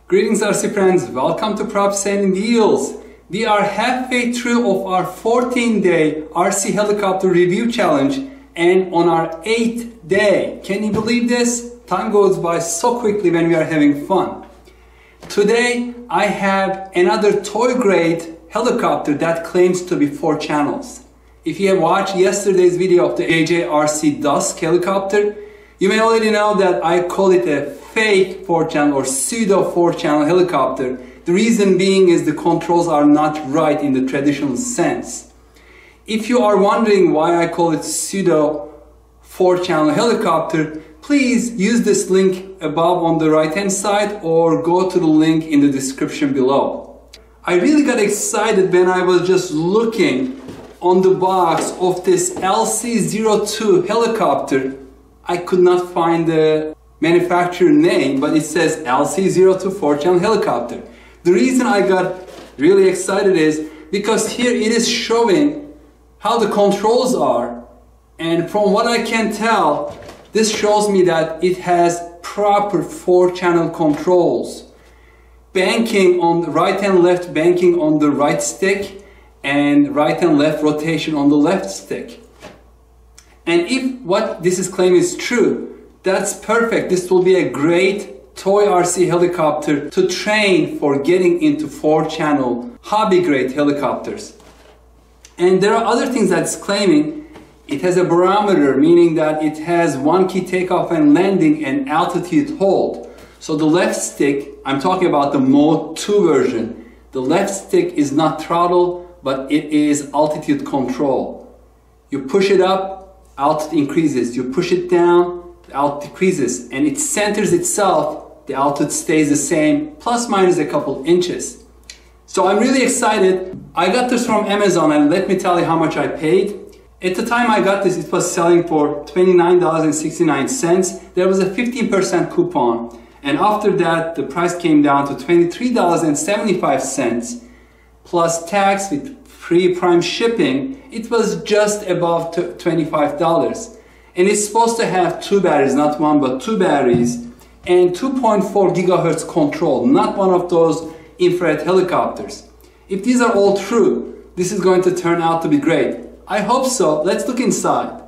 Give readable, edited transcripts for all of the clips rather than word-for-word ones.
Greetings RC friends, welcome to Prop Sailing Deals. We are halfway through of our 14-day RC helicopter review challenge and on our 8th day. Can you believe this? Time goes by so quickly when we are having fun. Today I have another toy grade helicopter that claims to be 4 channels. If you have watched yesterday's video of the JJRC Dusk helicopter, you may already know that I call it a fake 4-channel or pseudo 4-channel helicopter. The reason being is the controls are not right in the traditional sense. If you are wondering why I call it pseudo 4-channel helicopter, please use this link above on the right hand side or go to the link in the description below. I really got excited when I was just looking on the box of this LC02 helicopter. I could not find the manufacturer name, but it says LC02 4-channel helicopter. The reason I got really excited is because here it is showing how the controls are, and from what I can tell, this shows me that it has proper 4-channel controls. Banking on the right and left banking on the right stick, and right and left rotation on the left stick. And if what this is claiming is true, that's perfect. This will be a great toy RC helicopter to train for getting into 4-channel hobby grade helicopters. And there are other things that it's claiming. It has a barometer, meaning that it has 1 key takeoff and landing and altitude hold. So the left stick, I'm talking about the Mode 2 version, the left stick is not throttle, but it is altitude control. You push it up, altitude increases. You push it down, the altitude decreases, and it centers itself, the altitude stays the same, plus minus a couple inches. So I'm really excited. I got this from Amazon, and let me tell you how much I paid. At the time I got this, it was selling for $29.69. There was a 15% coupon, and after that the price came down to $23.75 plus tax with free prime shipping. It was just above $25. And it's supposed to have 2 batteries, not 1 but 2 batteries, and 2.4 gigahertz control, not one of those infrared helicopters. If these are all true, this is going to turn out to be great. I hope so. Let's look inside.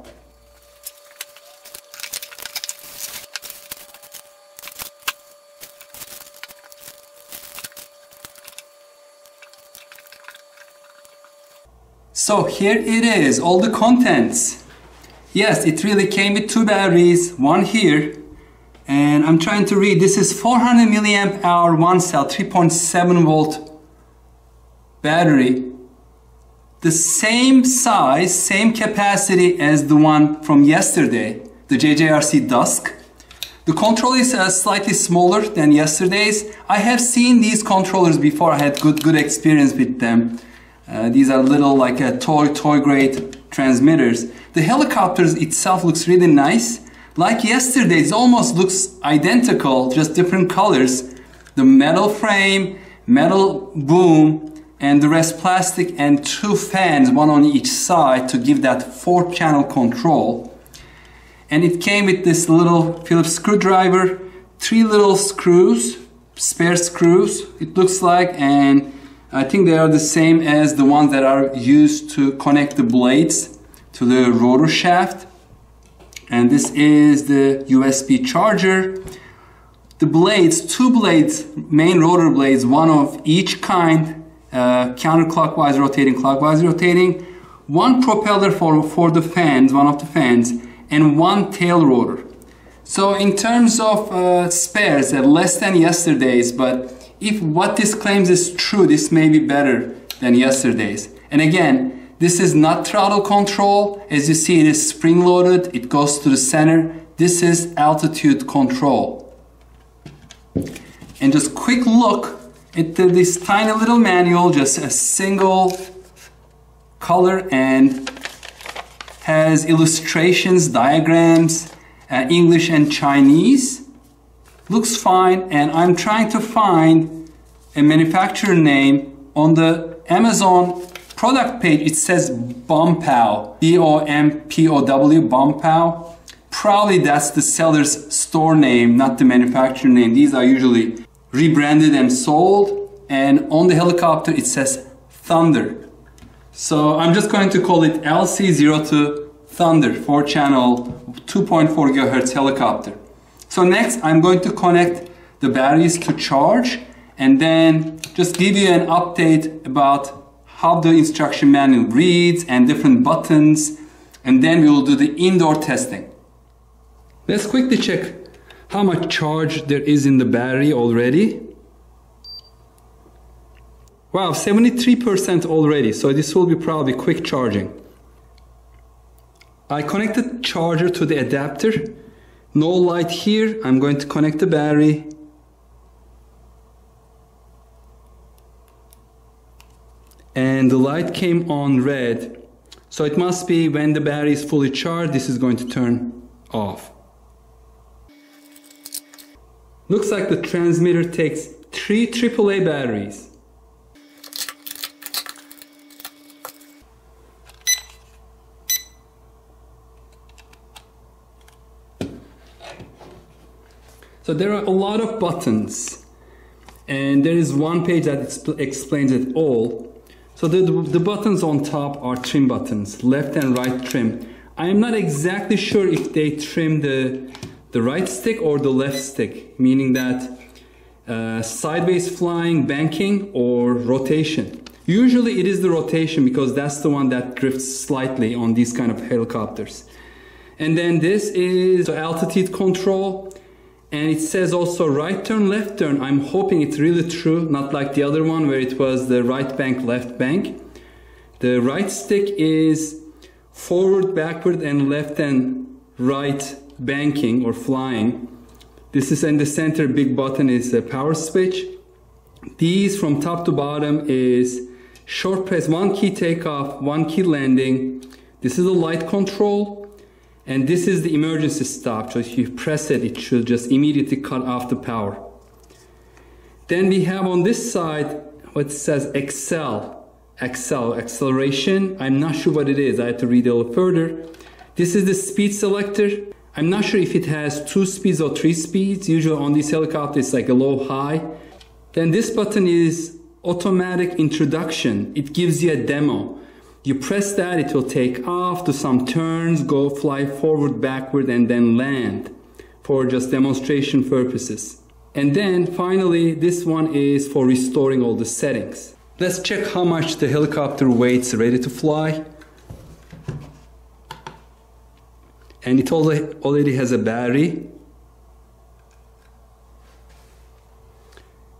So here it is, all the contents. Yes, it really came with 2 batteries, one here, and I'm trying to read. This is 400 milliamp hour, 1 cell, 3.7 volt battery. The same size, same capacity as the one from yesterday, the JJRC Dusk. The control is slightly smaller than yesterday's. I have seen these controllers before. I had good experience with them. These are little like a toy grade transmitters. The helicopters itself looks really nice. Like yesterday, it almost looks identical, just different colors. The metal frame, metal boom, and the rest plastic, and 2 fans, one on each side to give that 4-channel control. And it came with this little Phillips screwdriver, 3 little screws, spare screws, it looks like, and I think they are the same as the ones that are used to connect the blades to the rotor shaft. And this is the USB charger. The blades, 2 blades, main rotor blades, one of each kind, counterclockwise rotating, clockwise rotating, 1 propeller for the fans, one of the fans, and 1 tail rotor. So in terms of spares, less than yesterday's, but if what this claims is true, this may be better than yesterday's. And again, this is not throttle control. As you see, it is spring loaded. It goes to the center. This is altitude control. And just quick look at this tiny little manual, just a single color, and has illustrations, diagrams, English and Chinese. Looks fine, and I'm trying to find a manufacturer name. On the Amazon product page it says BOMPOW, B-O-M-P-O-W, BOMPOW. Probably that's the seller's store name, not the manufacturer name. These are usually rebranded and sold, and on the helicopter it says Thunder. So I'm just going to call it LC02 Thunder 4-channel 2.4 GHz helicopter. So next I'm going to connect the batteries to charge and then just give you an update about how the instruction manual reads and different buttons, and then we will do the indoor testing. Let's quickly check how much charge there is in the battery already. Wow, 73% already, so this will be probably quick charging. I connected charger to the adapter. No light here. I'm going to connect the battery. And the light came on red. So it must be when the battery is fully charged, this is going to turn off. Looks like the transmitter takes 3 AAA batteries. So there are a lot of buttons, and there is one page that explains it all. So the buttons on top are trim buttons, left and right trim. I am not exactly sure if they trim the right stick or the left stick, meaning that sideways flying, banking, or rotation. Usually it is the rotation because that's the one that drifts slightly on these kind of helicopters. And then this is the altitude control. And it says also right turn, left turn. I'm hoping it's really true, not like the other one where it was the right bank, left bank. The right stick is forward, backward, and left and right banking or flying. This is in the center, big button is a power switch. These from top to bottom is short press, 1 key takeoff, 1 key landing. This is the light control. And this is the emergency stop, so if you press it, it should just immediately cut off the power. Then we have on this side what says acceleration. I'm not sure what it is, I have to read a little further. This is the speed selector. I'm not sure if it has 2 speeds or 3 speeds. Usually on these helicopters it's like a low high. Then this button is automatic introduction. It gives you a demo. You press that, it will take off, do some turns, go fly forward, backward, and then land for just demonstration purposes. And then finally, this one is for restoring all the settings. Let's check how much the helicopter weighs ready to fly. And it already has a battery.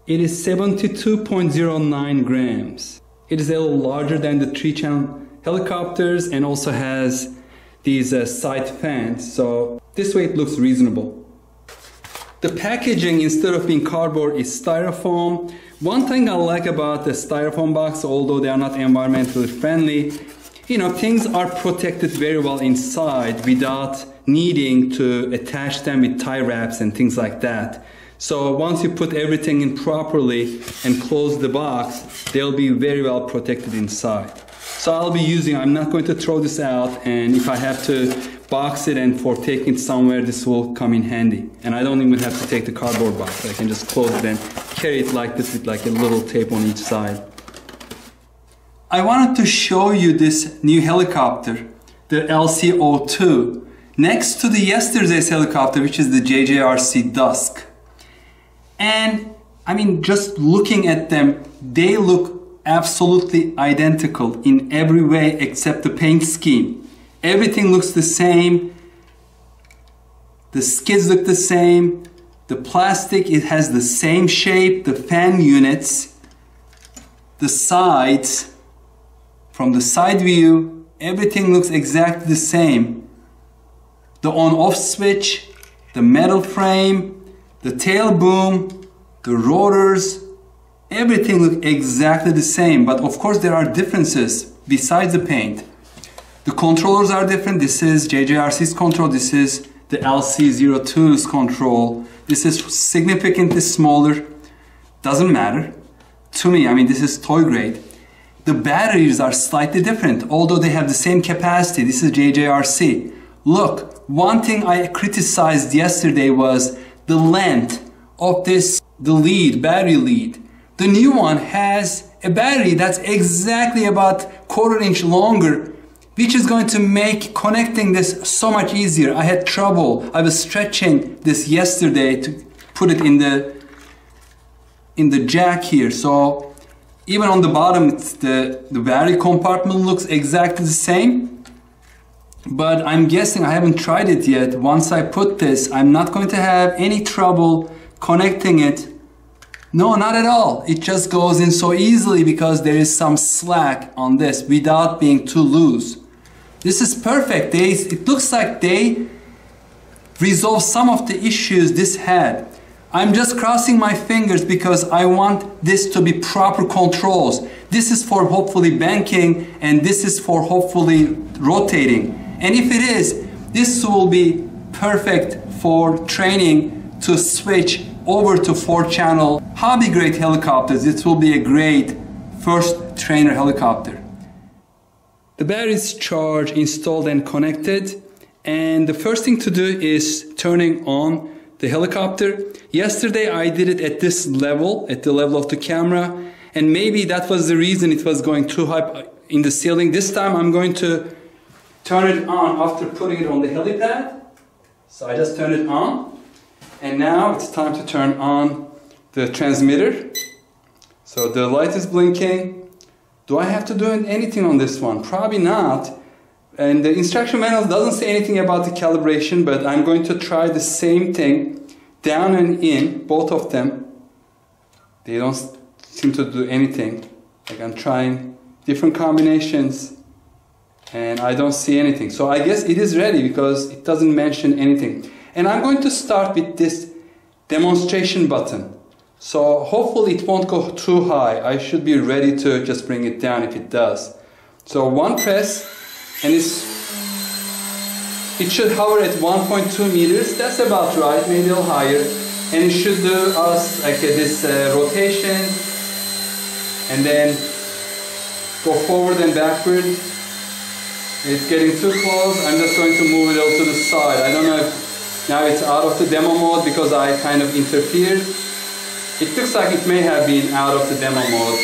It is 72.09 grams. It is a little larger than the 3-channel helicopters and also has these side fans. So this way it looks reasonable. The packaging, instead of being cardboard, is styrofoam. One thing I like about the styrofoam box, although they are not environmentally friendly, you know, things are protected very well inside without needing to attach them with tie wraps and things like that. So once you put everything in properly and close the box, they'll be very well protected inside. So I'll be using, I'm not going to throw this out, and if I have to box it and for taking it somewhere, this will come in handy. And I don't even have to take the cardboard box. I can just close it and carry it like this with like a little tape on each side. I wanted to show you this new helicopter, the LC02, next to the yesterday's helicopter, which is the JJRC Dusk. And I mean, just looking at them, they look absolutely identical in every way except the paint scheme. Everything looks the same. The skids look the same. The plastic, it has the same shape. The fan units, the sides, from the side view, everything looks exactly the same. The on-off switch, the metal frame, the tail boom, the rotors, everything looks exactly the same. But of course there are differences besides the paint. The controllers are different. This is JJRC's control. This is the LC02's control. This is significantly smaller. Doesn't matter. To me, I mean, this is toy grade. The batteries are slightly different, although they have the same capacity. This is JJRC. Look, one thing I criticized yesterday was the length of this, the lead, battery lead. The new one has a battery that's exactly about quarter-inch longer, which is going to make connecting this so much easier. I had trouble. I was stretching this yesterday to put it in the jack here. So even on the bottom, it's the battery compartment looks exactly the same. But I'm guessing, I haven't tried it yet. Once I put this, I'm not going to have any trouble connecting it. No, not at all. It just goes in so easily because there is some slack on this without being too loose. This is perfect. It looks like they resolved some of the issues this had. I'm just crossing my fingers because I want this to be proper controls. This is for hopefully banking and this is for hopefully rotating. And if it is, this will be perfect for training to switch over to 4-channel hobby grade helicopters. This will be a great first trainer helicopter. The battery is charged, installed and connected, and the first thing to do is turning on the helicopter. Yesterday I did it at this level, at the level of the camera, and maybe that was the reason it was going too high in the ceiling. This time I'm going to turn it on after putting it on the helipad. So I just turned it on. And now it's time to turn on the transmitter. So the light is blinking. Do I have to do anything on this one? Probably not. And the instruction manual doesn't say anything about the calibration, but I'm going to try the same thing down and in, both of them. They don't seem to do anything. Like I'm trying different combinations and I don't see anything. So I guess it is ready because it doesn't mention anything. And I'm going to start with this demonstration button. So hopefully it won't go too high. I should be ready to just bring it down if it does. So one press and it should hover at 1.2 meters. That's about right, maybe a little higher. And it should do us like this rotation and then go forward and backward. It's getting too close. I'm just going to move it over to the side. I don't know if now it's out of the demo mode because I kind of interfered. It looks like it may have been out of the demo mode.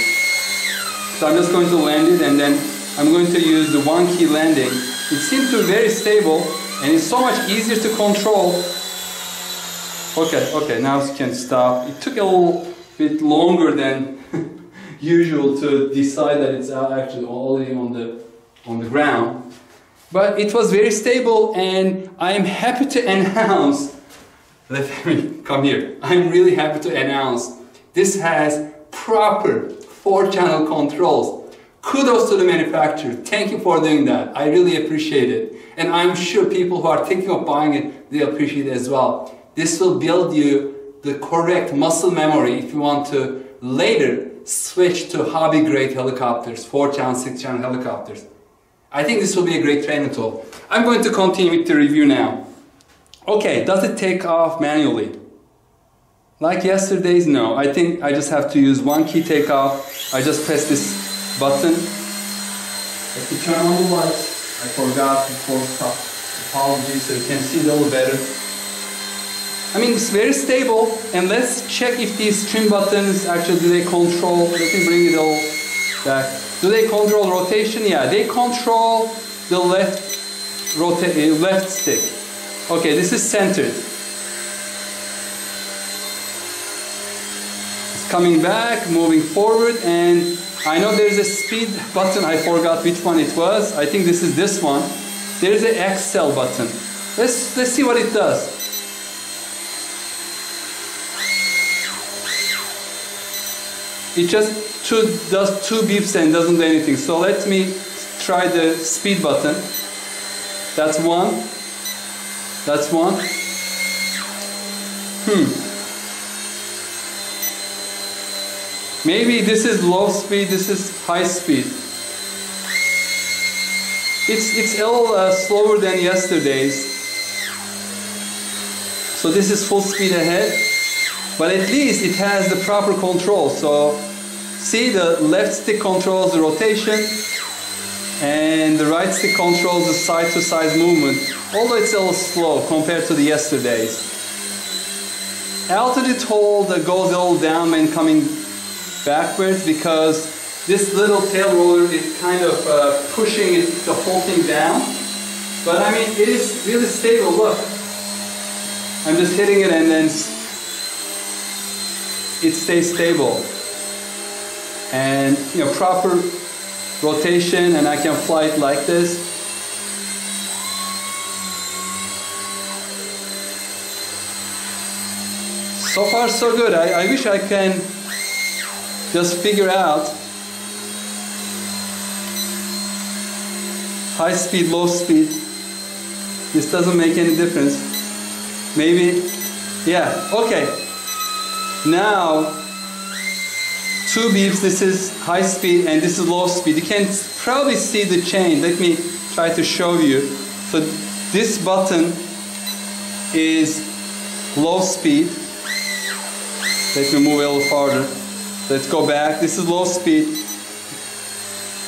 So I'm just going to land it and then I'm going to use the one key landing. It seems to be very stable and it's so much easier to control. Okay, now it can stop. It took a little bit longer than usual to decide that it's actually already on the ground. But it was very stable and I am happy to announce, let me come here, I'm really happy to announce this has proper 4-channel controls. Kudos to the manufacturer, thank you for doing that, I really appreciate it. And I'm sure people who are thinking of buying it, they appreciate it as well. This will build you the correct muscle memory if you want to later switch to hobby grade helicopters, 4-channel, 6-channel helicopters. I think this will be a great training tool. I'm going to continue with the review now. Okay, does it take off manually? Like yesterday's? No. I think I just have to use one key takeoff. I just press this button. Let me turn on the lights. I forgot before stop. Apologies, so you can see it a little better. I mean, it's very stable. And let's check if these trim buttons actually do they control. Let me bring it all back. Do they control rotation? Yeah, they control the left stick. Okay, this is centered. It's coming back, moving forward, and I know there's a speed button. I forgot which one it was. I think this is this one. There's an XL button. Let's see what it does. It just does 2 beeps and doesn't do anything. So let me try the speed button. That's one. That's one. Maybe this is low speed, this is high speed. It's a little slower than yesterday's. So this is full speed ahead. But at least it has the proper control. So see, the left stick controls the rotation and the right stick controls the side-to-side movement. Although it's a little slow compared to the yesterday's. altitude hold goes a little down when coming backwards because this little tail roller is kind of pushing the whole thing down. But I mean, it is really stable. Look, I'm just hitting it and then it stays stable. And you know, proper rotation, and I can fly it like this. So far so good. I wish I can just figure out high speed, low speed. This doesn't make any difference. Maybe, yeah, okay. Now, 2 beeps, this is high speed and this is low speed. You can probably see the change. Let me try to show you. So this button is low speed. Let me move a little farther. Let's go back. This is low speed.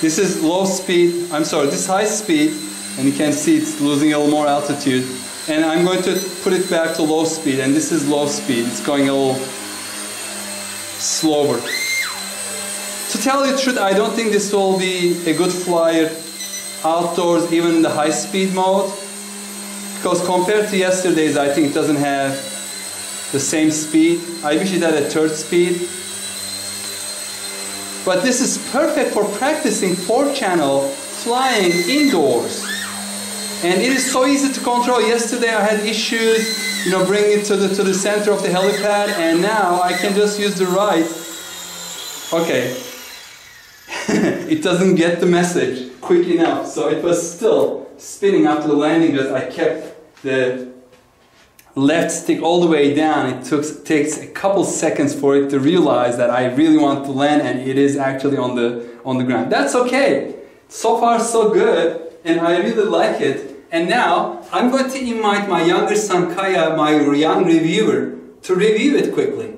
This is low speed. I'm sorry, this is high speed. And you can see it's losing a little more altitude. And I'm going to put it back to low speed. And this is low speed. It's going a little slower. To tell you the truth, I don't think this will be a good flyer outdoors, even in the high speed mode. Because compared to yesterday's, I think it doesn't have the same speed. I wish it had a 3rd speed. But this is perfect for practicing 4-channel flying indoors. And it is so easy to control. Yesterday I had issues, you know, bringing it to the center of the helipad, and now I can just use the right. Okay. It doesn't get the message quick enough, so it was still spinning after the landing because I kept the left stick all the way down. It takes a couple seconds for it to realize that I really want to land, and it is actually on the ground. That's okay. So far so good, and I really like it. And now I'm going to invite my younger son Kaya, my young reviewer, to review it quickly.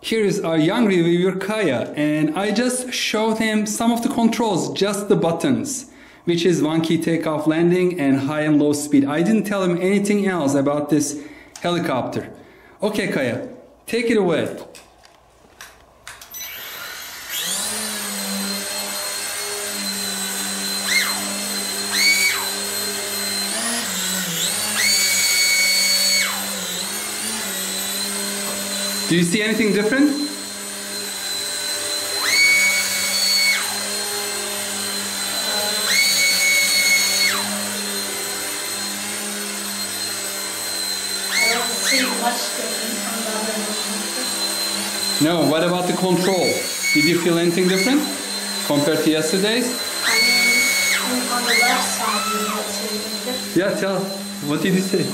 Here is our young reviewer Kaya, and I just showed him some of the controls, just the buttons, which is 1 key takeoff landing and high and low speed. I didn't tell him anything else about this helicopter. Okay, Kaya, take it away. Do you see anything different? I don't see much different from the other helicopter. No, what about the control? Did you feel anything different compared to yesterday's? I mean, on the left side you rotate it. Yeah, tell. What did you say?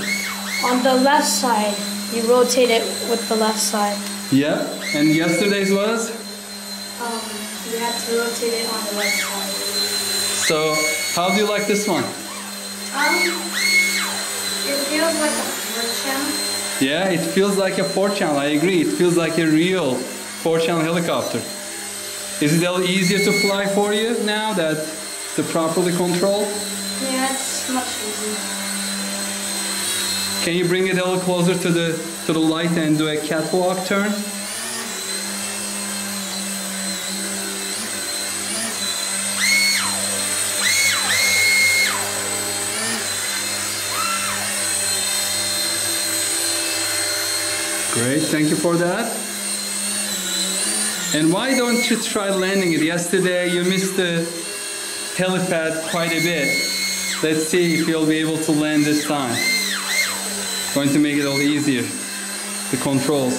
On the left side, you rotate it with the left side. Yeah, and yesterday's was? You had to rotate it on the right side. So, how do you like this one? It feels like a 4-channel. Yeah, it feels like a 4-channel, I agree. It feels like a real 4-channel helicopter. Is it a little easier to fly for you now that it's properly controlled? Yeah, it's much easier. Can you bring it a little closer to the light and do a catwalk turn? Great, thank you for that. And why don't you try landing it? Yesterday you missed the helipad quite a bit. Let's see if you'll be able to land this time. Going to make it a little easier, the controls.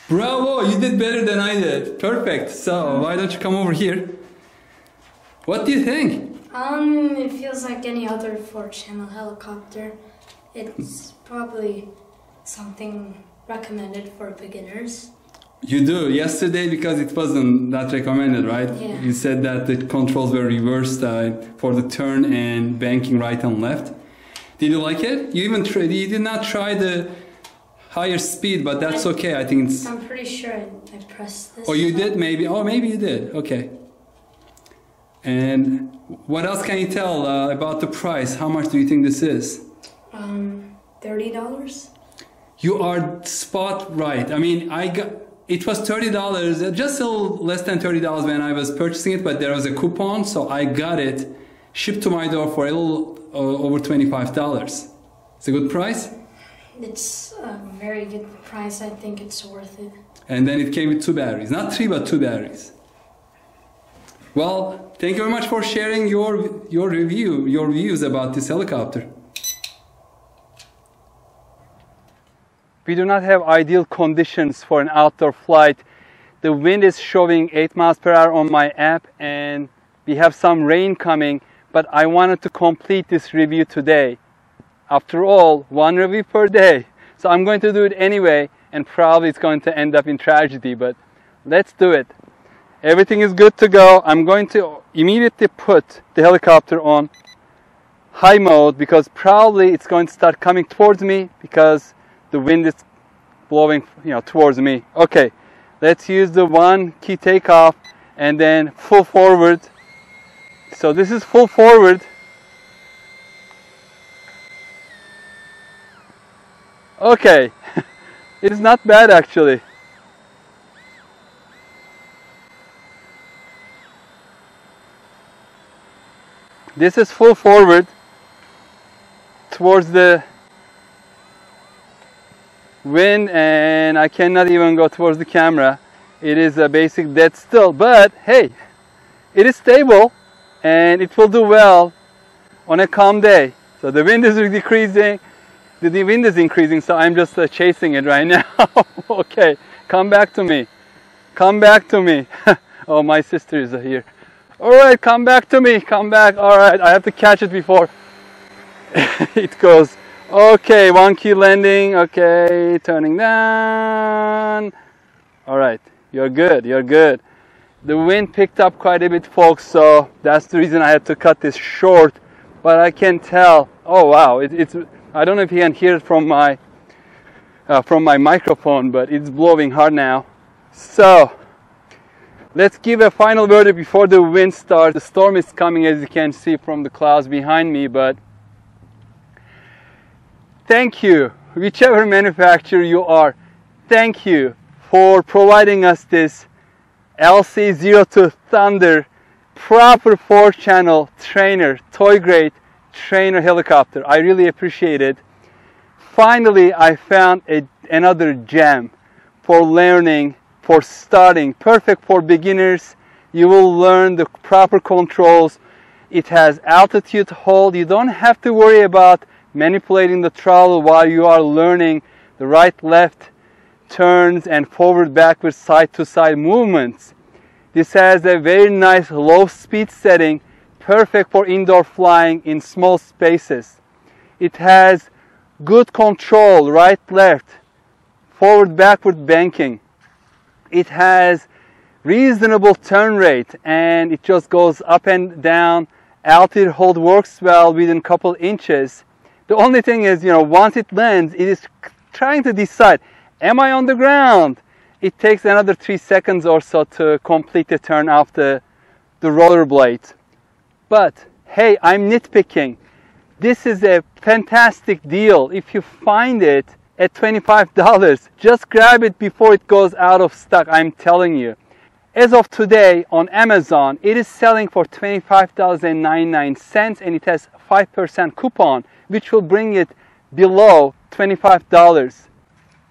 Bravo, you did better than I did. Perfect. So why don't you come over here? What do you think? It feels like any other 4-channel helicopter. It's probably something recommended for beginners. You do. Yesterday, because it wasn't that recommended, right? Yeah. You said that the controls were reversed for the turn and banking right and left. Did you like it? You even you did not try the higher speed, but that's okay. I think it's... I'm pretty sure I pressed this. Oh, you did? Maybe. Oh, maybe you did. Okay. And what else can you tell about the price? How much do you think this is? $30. You are spot right. I mean, it was $30, just a little less than $30 when I was purchasing it, but there was a coupon, so I got it shipped to my door for a little over $25. It's a good price? It's a very good price. I think it's worth it. And then it came with 2 batteries. Not 3, but 2 batteries. Well, thank you very much for sharing your views about this helicopter. We do not have ideal conditions for an outdoor flight. The wind is showing 8 miles per hour on my app, and we have some rain coming, but I wanted to complete this review today. After all, 1 review per day. So I'm going to do it anyway, and probably it's going to end up in tragedy, but let's do it. Everything is good to go. I'm going to immediately put the helicopter on high mode because probably it's going to start coming towards me because the wind is blowing, towards me. Okay, let's use the 1 key takeoff and then full forward. So this is full forward. Okay, it's not bad actually. This is full forward towards the wind, and I cannot even go towards the camera. It is a basic dead still, but hey, it is stable and it will do well on a calm day. So the wind is decreasing, the wind is increasing, so I'm just chasing it right now. Okay, come back to me. Come back to me. Oh, my sister is here. Alright, come back to me. Come back. Alright, I have to catch it before it goes. Okay, 1 key landing. Okay, turning down. Alright, you're good. You're good. The wind picked up quite a bit, folks, so that's the reason I had to cut this short. But I can tell. Oh wow, it's. I don't know if you can hear it from my microphone, but it's blowing hard now. So let's give a final verdict before the wind starts. The storm is coming, as you can see from the clouds behind me, but thank you, whichever manufacturer you are, thank you for providing us this LC02 Thunder proper 4-channel trainer, toy-grade trainer helicopter. I really appreciate it. Finally, I found another gem for learning, for starting, perfect for beginners. You will learn the proper controls. It has altitude hold. You don't have to worry about manipulating the throttle while you are learning the right, left turns and forward, backward, side to side movements. This has a very nice low speed setting, perfect for indoor flying in small spaces. It has good control, right, left, forward, backward banking. It has reasonable turn rate, and it just goes up and down. Altitude hold works well within a couple inches. The only thing is, once it lands, it is trying to decide, am I on the ground? It takes another 3 seconds or so to complete the turn off the roller blade. But hey, I'm nitpicking. This is a fantastic deal. If you find it at $25, just grab it before it goes out of stock, I'm telling you. As of today on Amazon, it is selling for $25.99, and it has 5% coupon, which will bring it below $25.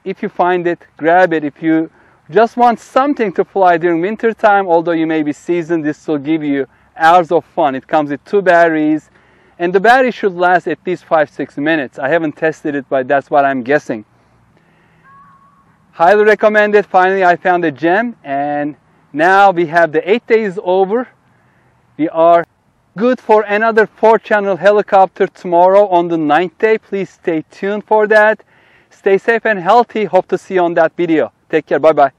If you find it, grab it. If you just want something to fly during winter time, although you may be seasoned, this will give you hours of fun. It comes with 2 batteries, and the battery should last at least 5-6 minutes. I haven't tested it, but that's what I'm guessing. Highly recommend it. Finally, I found a gem, and now we have the 8 days over. We are good for another 4-channel helicopter tomorrow on the 9th day. Please stay tuned for that. Stay safe and healthy. Hope to see you on that video. Take care. Bye-bye.